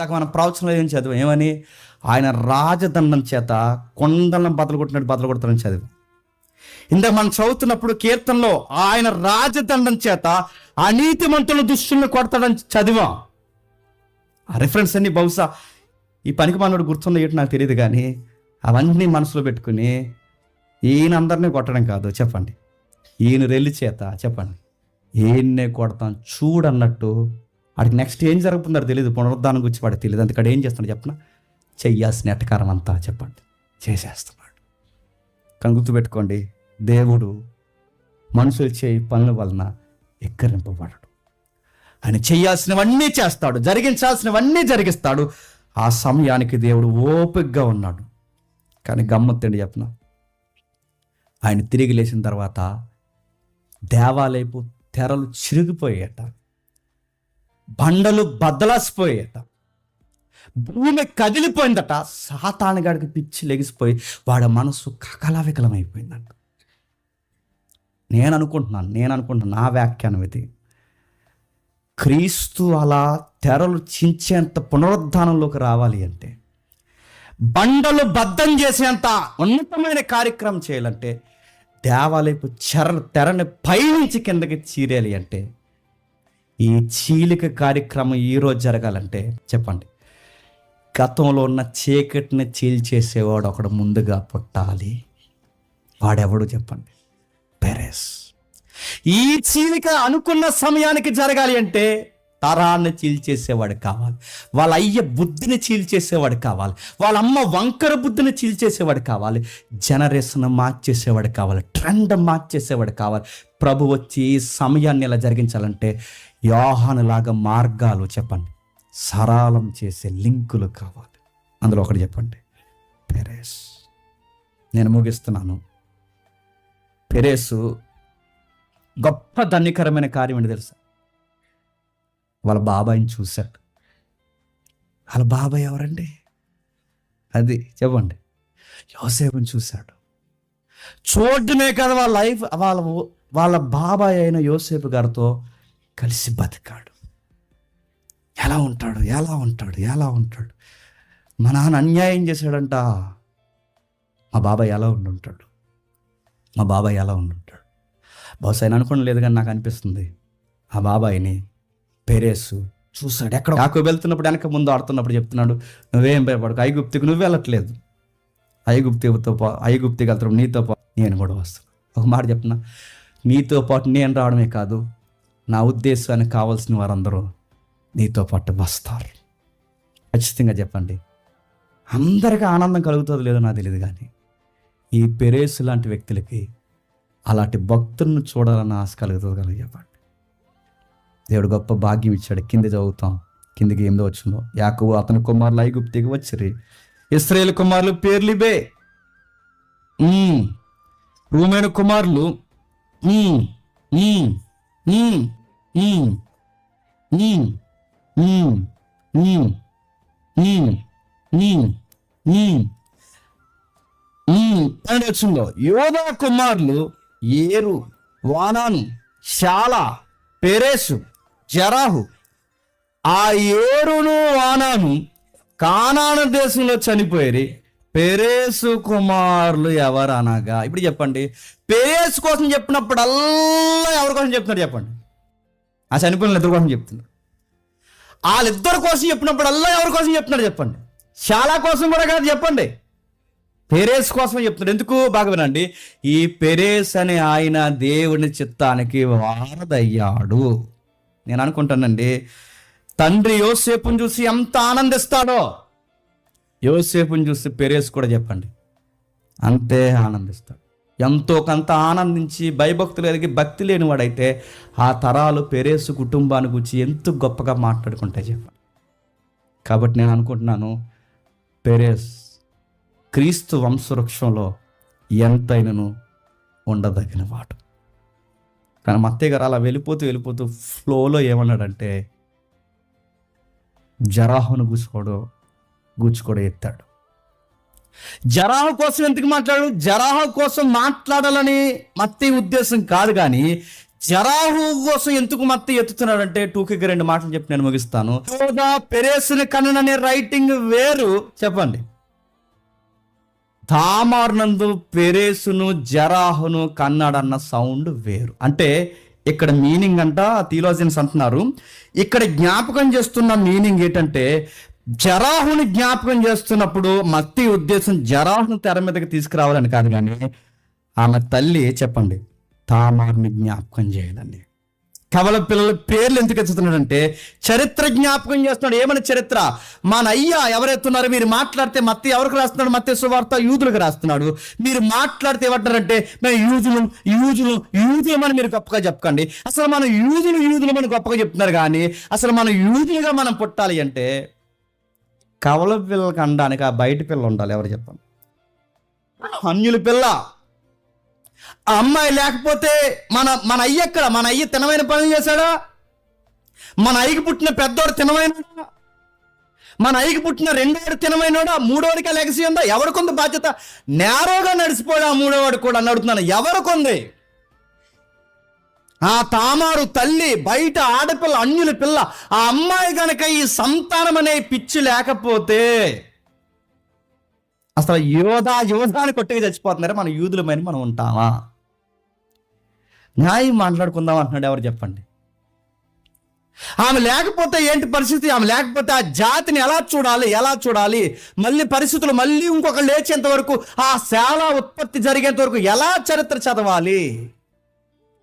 ఇందాక మనం ప్రవచనంలో ఏం చదివాం, ఏమని? ఆయన రాజదండం చేత కొండలను బద్దలు కొడతారని చదివాం. ఇందాక మనం చదువుతున్నప్పుడు కీర్తనలో ఆయన రాజదండం చేత అనీతిమంతుల దుష్టుల్ని కొడతాడని చదివాం. ఆ రిఫరెన్స్ అన్ని బహుశా ఈ పనికి మనోడు గుర్తుందో ఏంటి నాకు తెలియదు, కానీ అవన్నీ మనసులో పెట్టుకుని ఈయన అందరినీ కొట్టడం కాదు, చెప్పండి, ఈయన రెల్లి చేత చెప్పండి ఈయన్నే కొడతాం చూడన్నట్టు. వాడికి నెక్స్ట్ ఏం జరుగుతుందో తెలియదు, పునరుద్ధానం గురించి వాడికి తెలియదు. అందుకని ఏం చేస్తున్నాడు చెప్పిన? చెయ్యాల్సిన ఎట్టకారం అంతా చెప్పండి చేసేస్తున్నాడు. కానీ గుర్తుపెట్టుకోండి, దేవుడు మనుషులు చేయి పనుల వలన ఎక్కరింపబడడు. ఆయన చేయాల్సినవన్నీ చేస్తాడు, జరిగించాల్సినవన్నీ జరిగిస్తాడు. ఆ సమయానికి దేవుడు ఓపికగా ఉన్నాడు. కానీ గమ్మత్తండి చెప్పిన, ఆయన తిరిగి లేచిన తర్వాత దేవాలయపు తెరలు చిరిగిపోయాయట, బండలు బద్దలాసిపోయాయట, భూమి కదిలిపోయిందట. సాతానుగాడికి పిచ్చి లెగిసిపోయి వాడి మనసు కకలవికలమైపోయిందంట. నేను అనుకుంటున్నాను, నా వ్యాఖ్యానం ఇది. క్రీస్తు అలా తెరలు చించేంత పునరుద్ధానంలోకి రావాలి అంటే, బండలు బద్దం చేసేంత ఉన్నతమైన కార్యక్రమం చేయాలంటే, దేవాలయపు తెరని పైనుంచి కిందకి చీరేయాలి అంటే, ఈ చీలిక కార్యక్రమం ఈరోజు జరగాలంటే చెప్పండి, గతంలో ఉన్న చీకటిని చీల్చేసేవాడు ఒకడు ముందుగా పుట్టాలి. వాడెవడు చెప్పండి? పెరెస్. ఈ చీలిక అనుకున్న సమయానికి జరగాలి అంటే తరాన్ని చీల్చేసేవాడు కావాలి, వాళ్ళ అయ్య బుద్ధిని చీల్చేసేవాడు కావాలి, వాళ్ళ అమ్మ వంకర బుద్ధిని చీల్చేసేవాడు కావాలి, జనరేషన్ మార్చేసేవాడు కావాలి, ట్రెండ్ మార్చేసేవాడు కావాలి. ప్రభు వచ్చి ఈ సమయాన్ని ఇలా జరిగించాలంటే యోహానులాగా మార్గాలు చెప్పండి సరళం చేసే లింకులు కావాలి. అందులో ఒకటి చెప్పండి, పెరెస్. నేను ముగిస్తున్నాను. పెరెసు గొప్ప ధన్యకరమైన కార్యం ఏంటి తెలుసా? వాళ్ళ బాబాయిని చూశాడు. వాళ్ళ బాబాయ్ ఎవరండి? అది చెప్పండి, యోసేపుని చూశాడు. చూడటమే కదా వాళ్ళ లైఫ్, వాళ్ళ బాబాయ్ అయిన యోసేపు గారితో కలిసి బతికాడు. ఎలా ఉంటాడు? మా నాన్న అన్యాయం చేశాడంట, మా బాబాయ్ ఎలా ఉండుంటాడు? బహుశా ఆయన అనుకోవడం లేదు, కానీ నాకు అనిపిస్తుంది ఆ బాబాయిని పెరేసు చూశాడు. ఎక్కడ యాకోబు వెళ్తున్నప్పుడు వెనక ముందు ఆడుతున్నప్పుడు చెప్తున్నాడు, నువ్వేం భయపడకు, ఐగుప్తికి నువ్వు వెళ్ళట్లేదు, ఐగుప్తికి వెళ్తాడు, నీతో పాటు నేను కూడా వస్తాను. ఒక మాట చెప్తున్నా, నీతో పాటు నేను రావడమే కాదు, నా ఉద్దేశానికి కావాల్సిన వారందరూ నీతో పాటు వస్తారు. ఖచ్చితంగా చెప్పండి, అందరికీ ఆనందం కలుగుతుందో లేదో నాకు తెలియదు, కానీ ఈ పెరేసు లాంటి వ్యక్తులకి అలాంటి భక్తులను చూడాలన్న ఆశ కలుగుతుంది కదా చెప్పండి. దేవుడు గొప్ప భాగ్యం ఇచ్చాడు. కింద చదువుతాం, కిందికి 8వ వచనంలో, యాకోబు అతని కుమారులు ఐగుప్తికి వచ్చిరి, ఇశ్రాయేలు కుమారులు పేర్లిబే, రూమేను కుమారులు యోదా కుమారులు ఏరు, వానాను, శాలా, పెరేసు, జరాహు. ఆ ఏరును వానాను కానాను దేశంలో చనిపోయి. పెరేసు కుమారులు ఎవరు అనగా, ఇప్పుడు చెప్పండి, పెరేసు కోసం చెప్పినప్పుడల్లా ఎవరి కోసం చెప్తున్నారు చెప్పండి? ఆ చనిపోయిన ఇద్దరు కోసం చెప్తున్నారు. వాళ్ళిద్దరి కోసం చెప్పినప్పుడల్లా ఎవరి కోసం చెప్తున్నారు చెప్పండి? శాలా కోసం కూడా కాదు చెప్పండి, పెరేస్ కోసం చెప్తున్నాడు. ఎందుకు? బాగా వినండి. ఈ పెరేస్ అనే ఆయన దేవుని చిత్తానికి వారదయ్యాడు. నేను అనుకుంటానండి, తండ్రి యోసేపుని చూసి ఎంత ఆనందిస్తాడో, యోసేపుని చూసి పెరేస్ కూడా చెప్పండి అంతే ఆనందిస్తాడు. ఎంతో కొంత ఆనందించి భయభక్తులు కలిగి భక్తి లేనివాడైతే ఆ తరాలు పెరేసు కుటుంబాన్ని గురించి ఎంత గొప్పగా మాట్లాడుకుంటాయి చెప్పండి. కాబట్టి నేను అనుకుంటున్నాను, పెరేస్ క్రీస్తు వంశవృక్షంలో ఎంతైనను ఉండదగిన వాడు. కానీ మత్తయ్య గారు అలా వెళ్ళిపోతూ ఫ్లోలో ఏమన్నాడంటే, జరాహును గూచుకోడు ఎత్తాడు. జరాహు కోసం ఎందుకు మాట్లాడు? జరాహు కోసం మాట్లాడాలని మత్తయ్య ఉద్దేశం కాదు, కానీ జరాహు కోసం ఎందుకు మత్తి ఎత్తుతున్నాడంటే టూకి రెండు మాటలు చెప్పి నేను ముగిస్తాను. యోధా పెరేసుని కనననే రైటింగ్ వేరు. చెప్పండి. తామారు నందు పెరేసును జరాహును కన్నాడన్న సౌండ్ వేరు. అంటే ఇక్కడ మీనింగ్ అంట థియోలాజియన్స్ అంటున్నారు, ఇక్కడ జ్ఞాపకం చేస్తున్న మీనింగ్ ఏంటంటే జరాహుని జ్ఞాపకం చేస్తున్నప్పుడు మత్తి ఉద్దేశం జరాహును తెర మీదకి తీసుకురావాలని కాదు, కానీ ఆమె తల్లి చెప్పండి తామారుని జ్ఞాపకం చేయాలని. కవల పిల్లల పేర్లు ఎందుకు ఎత్తుతున్నాడంటే చరిత్ర జ్ఞాపకం చేస్తున్నాడు. ఏమని చరిత్ర? మన అయ్యా ఎవరెత్తున్నారు, మీరు మాట్లాడితే మత్తి ఎవరికి రాస్తున్నాడు? మత్తయి సువార్త యూదులకు రాస్తున్నాడు. మీరు మాట్లాడితే ఏమంటారంటే మేము యూదులమని మీరు గొప్పగా చెప్పకండి. అసలు మన యూదులమని గొప్పగా చెప్తున్నారు, కానీ అసలు మన యూదులుగా మనం పుట్టాలి అంటే కవల పిల్లలకు అనడానికి ఆ బయట పిల్ల ఉండాలి. ఎవరు చెప్పండి? అన్యుల పిల్ల. ఆ అమ్మాయి లేకపోతే మన అయ్య ఎక్కడ? మన అయ్య తినమైన పనులు చేశాడా? మన అయ్యకి పుట్టిన పెద్దోడు తినమైనడా? మన అయ్యకి పుట్టిన రెండోడు తినమైనడా? మూడోడికి లెగసీ ఉందా? ఎవరికొంది బాధ్యత? నేరోగా నడిచిపోయాడు ఆ మూడోవాడు కూడా అని అడుగుతున్నాను. ఎవరికొంది? ఆ తామారు తల్లి, బయట ఆడపిల్ల, అన్యుల పిల్ల. ఆ అమ్మాయి కనుక ఈ సంతానం అనే పిచ్చి లేకపోతే అసలు యోధాని కొట్టుగా చచ్చిపోతున్నారు. మన యూదులమని మనం ఉంటామా? న్యాయం మాట్లాడుకుందాం అంటున్నాడు. ఎవరు చెప్పండి? ఆమె లేకపోతే ఏంటి పరిస్థితి? ఆమె లేకపోతే ఆ జాతిని ఎలా చూడాలి? మళ్ళీ పరిస్థితులు మళ్ళీ ఇంకొక లేచేంత వరకు, ఆ శాల ఉత్పత్తి జరిగేంత వరకు ఎలా చరిత్ర చదవాలి?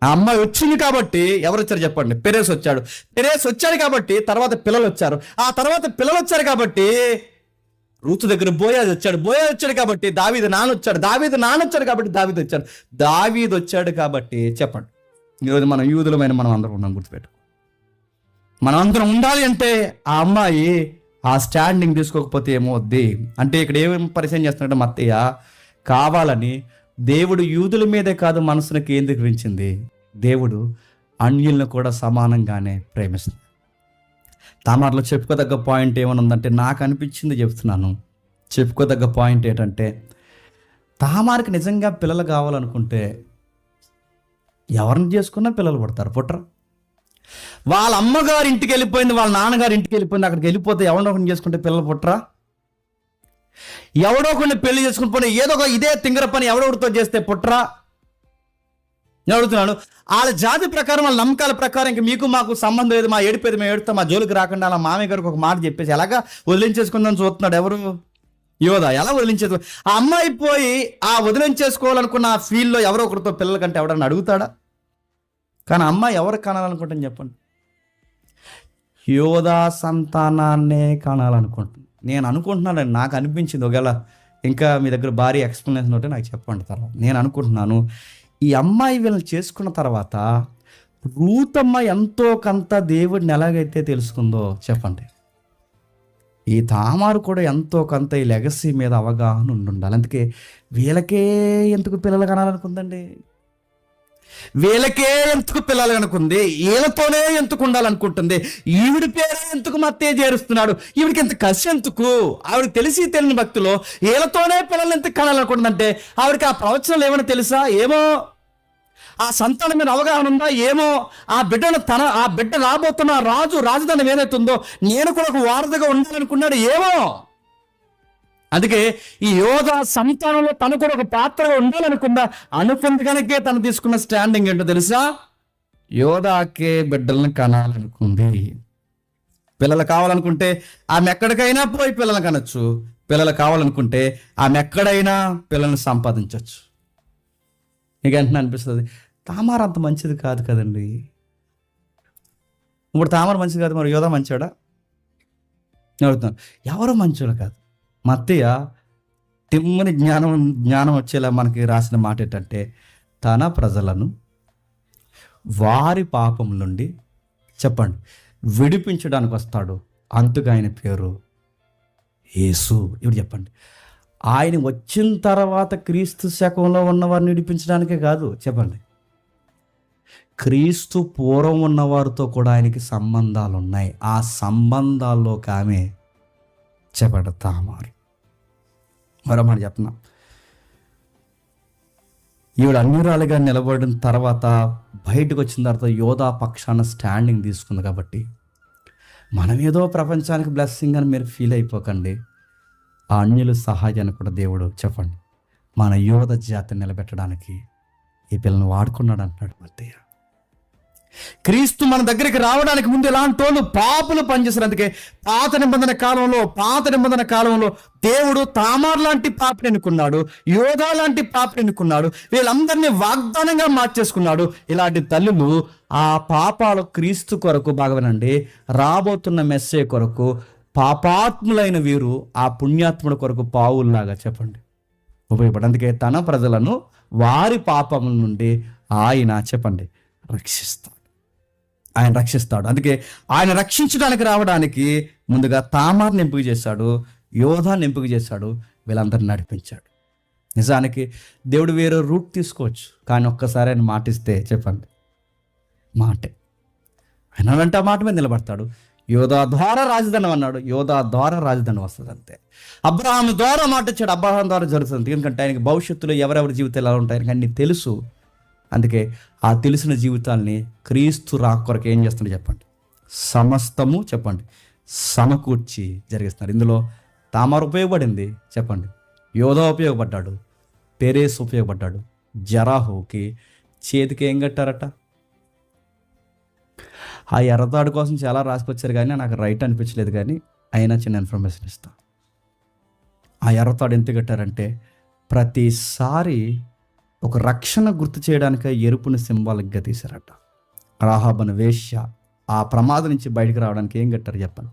ఆ అమ్మాయి వచ్చింది కాబట్టి ఎవరు వచ్చారు చెప్పండి? పెరేస్ వచ్చాడు కాబట్టి తర్వాత పిల్లలు వచ్చారు. ఆ తర్వాత పిల్లలు వచ్చారు కాబట్టి రూతు దగ్గర బోయాజు వచ్చాడు కాబట్టి దావీదు నానొచ్చాడు. కాబట్టి దావీదు వచ్చాడు కాబట్టి చెప్పండి. ఈరోజు మనం యూదులమైన మనం అందరం ఉన్నాం. గుర్తుపెట్టు, మనం అందరం ఉండాలి అంటే ఆ అమ్మాయి ఆ స్టాండింగ్ తీసుకోకపోతే ఏమవుద్ది అంటే ఇక్కడ ఏమేమి పరిచయం చేస్తున్నాడు మత్తయ్య? కావాలని దేవుడు యూదుల మీదే కాదు మనసును కేంద్రీకరించింది. దేవుడు అన్యులను కూడా సమానంగానే ప్రేమిస్తుంది. తామారులో చెప్పుకోదగ్గ పాయింట్ ఏమైనా ఉందంటే నాకు అనిపించింది చెప్తున్నాను. చెప్పుకోదగ్గ పాయింట్ ఏంటంటే తామారికి నిజంగా పిల్లలు కావాలనుకుంటే ఎవరిని చేసుకున్నా పిల్లలు పుట్టరా? వాళ్ళ అమ్మగారి ఇంటికి వెళ్ళిపోయింది, వాళ్ళ నాన్నగారి ఇంటికి వెళ్ళిపోయింది, అక్కడికి వెళ్ళిపోతే ఎవరినో ఒకరిని చేసుకుంటే పిల్లలు పుట్టరా? ఎవడో కొన్ని పెళ్లి చేసుకుని పోనీ ఏదో ఒక ఇదే తింగర పని ఎవడొకరితో చేస్తే పుట్టరా? నేను అడుగుతున్నాను. వాళ్ళ జాతి ప్రకారం, వాళ్ళ నమ్మకాల ప్రకారం ఇంక మీకు మాకు సంబంధం లేదు, మా ఏడిపోయేది మేము ఏడుస్తాం, మా జోలికి రాకుండా అలా మామయ్య గారికి ఒక మాట చెప్పేసి ఎలాగా వదిలించేసుకుందని చూస్తున్నాడు. ఎవరు? యోధా. ఎలా వదిలించేది? ఆ అమ్మాయి పోయి ఆ వదిలించేసుకోవాలనుకున్న ఆ ఫీల్డ్లో ఎవరో ఒకరితో పిల్లల కంటే ఎవడన్నా అడుగుతాడా? కానీ అమ్మాయి ఎవరు కనాలనుకుంటాను చెప్పండి? యోధా సంతానాన్నే కనాలనుకుంటుంది. నేను అనుకుంటున్నాను, నాకు అనిపించింది. ఒకవేళ ఇంకా మీ దగ్గర భారీ ఎక్స్ప్లెనేషన్ ఉంటే నాకు చెప్పండి తర్వాత. నేను అనుకుంటున్నాను ఈ అమ్మాయి వీళ్ళని చేసుకున్న తర్వాత రూతమ్మ ఎంతో కొంత దేవుడిని ఎలాగైతే తెలుసుకుందో చెప్పండి, ఈ తామారు కూడా ఎంతో కొంత ఈ లెగసీ మీద అవగాహన ఉండాలి. అందుకే వీళ్ళకే ఎందుకు పిల్లలు కనాలనుకుందండి? వీళ్ళకే ఎందుకు పిల్లలు అనుకుంది? వీళ్ళతోనే ఎందుకు ఉండాలనుకుంటుంది? ఈవిడి పేరే ఎందుకు మత్తే చేరుస్తున్నాడు? ఈవిడికి ఎంత కసి ఎందుకు? ఆవిడకి తెలియని భక్తులు వీళ్ళతోనే పిల్లలు ఎందుకు కనాలనుకుంటుందంటే ఆవిడకి ఆ ప్రవచనాలు ఏమైనా తెలుసా? ఏమో. ఆ సంతానం మీద అవగాహన ఉందా? ఏమో. ఆ బిడ్డ రాబోతున్న రాజధాని ఏదైతుందో నేను కూడా ఒక వారధిగా ఉండాలనుకున్నాడు. ఏమో. అందుకే ఈ యోధా సంతానంలో తను కూడా ఒక పాత్రగా ఉండాలనుకుందా? అనుకుంది కనుకే తను తీసుకున్న స్టాండింగ్ ఏంటో తెలుసా? యోధాకే బిడ్డలను కనాలనుకుంది. పిల్లలు కావాలనుకుంటే ఆమె ఎక్కడికైనా పోయి పిల్లలు కనొచ్చు. పిల్లలు కావాలనుకుంటే ఆమె ఎక్కడైనా పిల్లల్ని సంపాదించవచ్చు. నీకు వెంటనే అనిపిస్తుంది తామారు అంత మంచిది కాదు కదండి. ఇప్పుడు తామారు మంచిది కాదు, మరి యోధా మంచోడా? అడుగుతున్నాను. ఎవరు మంచోడు కాదు. మత్తయ్య తిమ్మని జ్ఞానం వచ్చేలా మనకి రాసిన మాట ఏంటంటే తన ప్రజలను వారి పాపం నుండి చెప్పండి విడిపించడానికి వస్తాడు, అందుకు ఆయన పేరు యేసు. ఇప్పుడు చెప్పండి, ఆయన వచ్చిన తర్వాత క్రీస్తు శకంలో ఉన్నవారిని విడిపించడానికే కాదు, చెప్పండి క్రీస్తు పూర్వం ఉన్నవారితో కూడా ఆయనకి సంబంధాలు ఉన్నాయి. ఆ సంబంధాల్లోకి ఆమె చెప్పండి తామారు. మరో మాట చెప్తున్నా, ఈవిడ అన్యురాలుగా నిలబడిన తర్వాత బయటకు వచ్చిన తర్వాత యోధా పక్షాన స్టాండింగ్ తీసుకుంది. కాబట్టి మనం ఏదో ప్రపంచానికి బ్లెస్సింగ్ అని మీరు ఫీల్ అయిపోకండి. ఆ అన్యుల సహాయాన్ని కూడా దేవుడు చెప్పండి మన యోధ జాతిని నిలబెట్టడానికి ఈ పిల్లని వాడుకున్నాడు అంటున్నాడు మత్తయ్య. క్రీస్తు మన దగ్గరికి రావడానికి ముందు ఎలాంటి వాళ్ళు పాపులు పనిచేశారు. అందుకే పాత నిబంధన కాలంలో దేవుడు తామార్ లాంటి పాపని ఎన్నుకున్నాడు, యోధా లాంటి పాపని ఎన్నుకున్నాడు. వీళ్ళందరినీ వాగ్దానంగా మార్చేసుకున్నాడు. ఇలాంటి తల్లులు ఆ పాపాలు క్రీస్తు కొరకు బాగవనండి రాబోతున్న మెస్సే కొరకు పాపాత్ములైన వీరు ఆ పుణ్యాత్ముల కొరకు పావుల్లాగా చెప్పండి ఉపయోగపడి. అందుకే తన ప్రజలను వారి పాపముల నుండి ఆయన చెప్పండి రక్షిస్తాడు. అందుకే ఆయన రక్షించడానికి రావడానికి ముందుగా తామార్ని ఎంపిక చేశాడు, యోధాన్ని ఎంపిక చేశాడు, వీళ్ళందరిని నడిపించాడు. నిజానికి దేవుడు వేరే రూట్ తీసుకోవచ్చు, కానీ ఒక్కసారి ఆయన మాటిస్తే చెప్పండి మాటే ఆయన అంటే ఆ మాట మీద నిలబడతాడు. యోధా ద్వారా రాజధానం అన్నాడు, యోధా ద్వారా రాజధానం వస్తుంది అంతే. అబ్రహాం ద్వారా మాట ఇచ్చాడు, అబ్రహాం ద్వారా జరుగుతుంది. ఎందుకంటే ఆయనకి భవిష్యత్తులో ఎవరెవరి జీవితాలు ఎలా ఉంటాయి ఆయనకి అన్నీ తెలుసు. అందుకే ఆ తెలిసిన జీవితాల్ని క్రీస్తు రాకొరకు ఏం చేస్తున్నాడు చెప్పండి సమస్తము చెప్పండి సమకూర్చి జరిగిస్తున్నారు. ఇందులో తామారు ఉపయోగపడింది చెప్పండి, యోధా ఉపయోగపడ్డాడు, పెరేస్ ఉపయోగపడ్డాడు. జరాహుకి చేతికి ఏం కట్టారట? ఆ ఎర్రతాడు కోసం చాలా రాసుకొచ్చారు కానీ నాకు రైట్ అనిపించలేదు, కానీ అయినా చిన్న ఇన్ఫర్మేషన్ ఇస్తా. ఆ ఎర్రతాడు ఎంత కట్టారంటే ప్రతిసారి ఒక రక్షణ గుర్తు చేయడానికి ఎరుపుని సింబాలిక్గా తీశారట. రాహాబను వేశ్య ఆ ప్రమాదం నుంచి బయటకు రావడానికి ఏం కట్టారు చెప్పండి?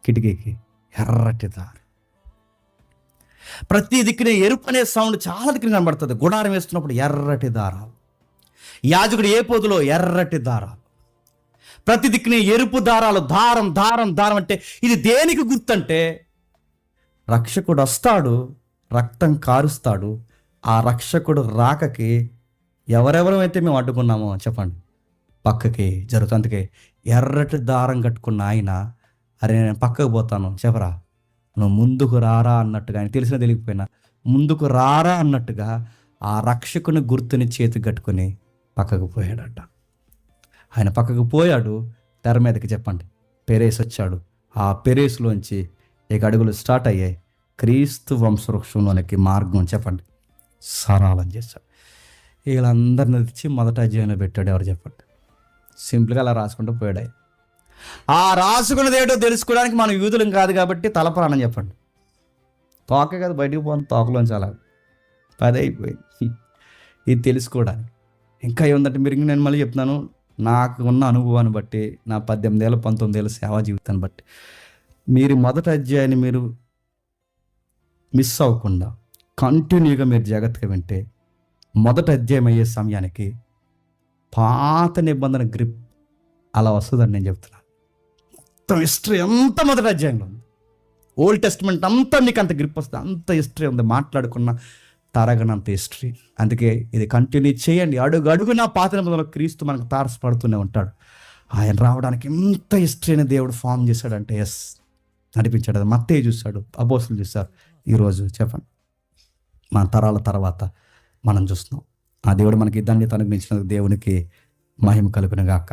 కిటికీకి ఎర్రటి దారి. ప్రతి దిక్కునే ఎరుపు అనే సౌండ్ చాలా దిక్కున కనబడుతుంది. గుడారం వేస్తున్నప్పుడు ఎర్రటి దారాలు, యాజకుడు ఏ పోతులో ఎర్రటి దారాలు, ప్రతి దిక్కునే ఎరుపు దారాలు, దారం దారం దారం. అంటే ఇది దేనికి గుర్తంటే రక్షకుడు వస్తాడు, రక్తం కారుస్తాడు. ఆ రక్షకుడు రాకకి ఎవరెవరైతే మేము అడ్డుకున్నామో చెప్పండి పక్కకి జరుగుతుంది. అందుకే ఎర్రటి దారం కట్టుకున్న ఆయన అరే నేను పక్కకు పోతాను చెప్పరా, నువ్వు ముందుకు రారా అన్నట్టుగా, ఆయన తెలిసినా తెలియకపోయినా ముందుకు రారా అన్నట్టుగా ఆ రక్షకుని గుర్తుని చేతికి కట్టుకుని పక్కకు పోయాడట. ఆయన పక్కకు పోయాడు, తెర మీదకి చెప్పండి పెరేస్ వచ్చాడు. ఆ పెరేస్లోంచి ఇక అడుగులు స్టార్ట్ అయ్యాయి. క్రీస్తు వంశవృక్షంలోనికి మార్గం చెప్పండి సరళం చేశాడు. వీళ్ళందరిని తెచ్చి మొదట అధ్యాయంలో పెట్టాడు. ఎవరు చెప్పండి? సింపుల్గా అలా రాసుకుంటూ పోయాడు. ఆ రాసుకున్నది ఏంటో తెలుసుకోవడానికి మనం యూదులం కాదు కాబట్టి తలప్రాణం చెప్పండి. తోకే కదా బయటికి పోను, తోకలోంచి అలా 10 అయిపోయింది. ఇది తెలుసుకోవడానికి ఇంకా ఏముందంటే మీరు నేను మళ్ళీ చెప్తున్నాను, నాకు ఉన్న అనుభవాన్ని బట్టి నా 18 ఏళ్ళ 19 ఏళ్ళ సేవా జీవితాన్ని బట్టి మీరు మొదటి అధ్యాయాన్ని మీరు మిస్ అవ్వకుండా కంటిన్యూగా మీరు జాగ్రత్తగా వింటే మొదటి అధ్యాయం అయ్యే సమయానికి పాత నిబంధన గ్రిప్ అలా వస్తుందని నేను చెప్తున్నాను. మొత్తం హిస్టరీ అంతా మొదటి అధ్యాయంలో ఉంది. ఓల్డ్ టెస్ట్మెంట్ అంతా మీకు అంత గ్రిప్ వస్తుంది, అంత హిస్టరీ ఉంది, మాట్లాడుకున్న తరగనంత హిస్టరీ. అందుకే ఇది కంటిన్యూ చేయండి. అడుగు అడుగున పాత నిబంధనలో క్రీస్తు మనకు తారసపడుతూనే ఉంటాడు. ఆయన రావడానికి ఎంత హిస్టరీని దేవుడు ఫామ్ చేశాడంటే ఎస్ నడిపించాడు. అది మత్తయి చూశాడు, అపోస్తులు చూశారు. ఈరోజు చెప్పండి మన తరాల తర్వాత మనం చూస్తున్నాం. ఆ దేవుడు మనకి ధన్యత అనుగ్రహించినందుకు దేవునికి మహిమ కలుగును గాక.